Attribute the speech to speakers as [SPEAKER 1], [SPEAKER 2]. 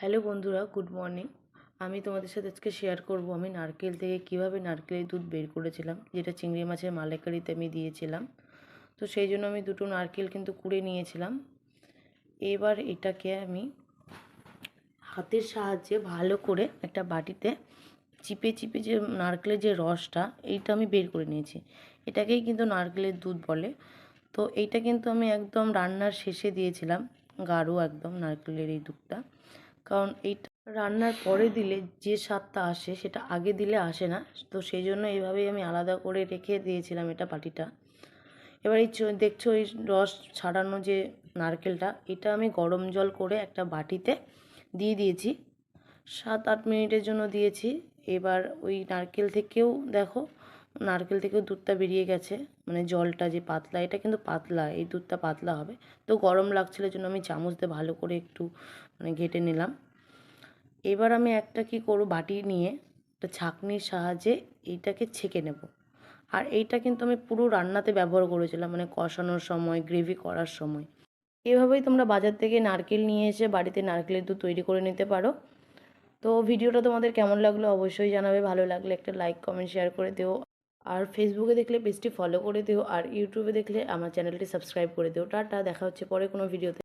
[SPEAKER 1] Hello বন্ধুরা, good morning. আমি তোমাদের সাথে আজকে শেয়ার করব আমি নারকেল থেকে কিভাবে নারকেলের দুধ বের করেছিলাম, যেটা চিংড়ি মাছের মালাইকারিতে আমি দিয়েছিলাম। তো সেই জন্য আমি দুটো নারকেল কিন্তু কুড়ে নিয়েছিলাম। এবার এটাকে আমি হাতের সাহায্যে ভালো করে একটা বাটিতে চিপে চিপে যে নারকেলের যে রসটা, এইটা আমি বের করে নিয়েছি। এটাকেই কিন্তু নারকেলের দুধ বলে। তো এইটা কিন্তু আমি একদম রান্নার শেষে দিয়েছিলাম, গাঢ় একদম নারকেলের এই দুধটা। কারণ এইটা রান্নার পরে দিলে যে স্বাদটা আসে সেটা আগে দিলে আসে না। তো সেই জন্য এইভাবেই আমি আলাদা করে রেখে দিয়েছিলাম এটা বাটিটা। এবার এই দেখছো এই রস ছাড়ানো যে নারকেলটা, এটা আমি গরম জল করে একটা বাটিতে দিয়ে দিয়েছি। 7-8 মিনিটের জন্য দিয়েছি। এবার ওই নারকেল থেকেও দেখো, নারকেল থেকেও দুধটা বেরিয়ে গেছে। মানে জলটা যে পাতলা, এটা কিন্তু পাতলা, এই দুধটা পাতলা হবে। তো গরম লাগছিল জন্য আমি চামচ দিয়ে ভালো করে একটু ঘেটে নিলাম। এবার আমি একটা কি করব, বাটি নিয়ে একটা ছাঁকনির সাহায্যে এইটাকে ছেঁকে নেব। আর এইটা কিন্তু আমি পুরো রান্নাতে ব্যবহার করেছিলাম, মানে কষানোর সময়, গ্রেভি করার সময়। এভাবেই তোমরা বাজার থেকে নারকেল নিয়ে এসে বাড়িতে নারকেলের দুধ তৈরি করে নিতে পারো। তো ভিডিওটা তোমাদের কেমন লাগলো অবশ্যই জানাবে। ভালো লাগলে একটা লাইক, কমেন্ট, শেয়ার করে দিও। আর ফেসবুকে দেখলে পেজটি ফলো করে দিও। আর ইউটিউবে দেখলে আমার চ্যানেলটি সাবস্ক্রাইব করে দিও। টাটা, দেখা হচ্ছে পরে কোনো ভিডিওতে।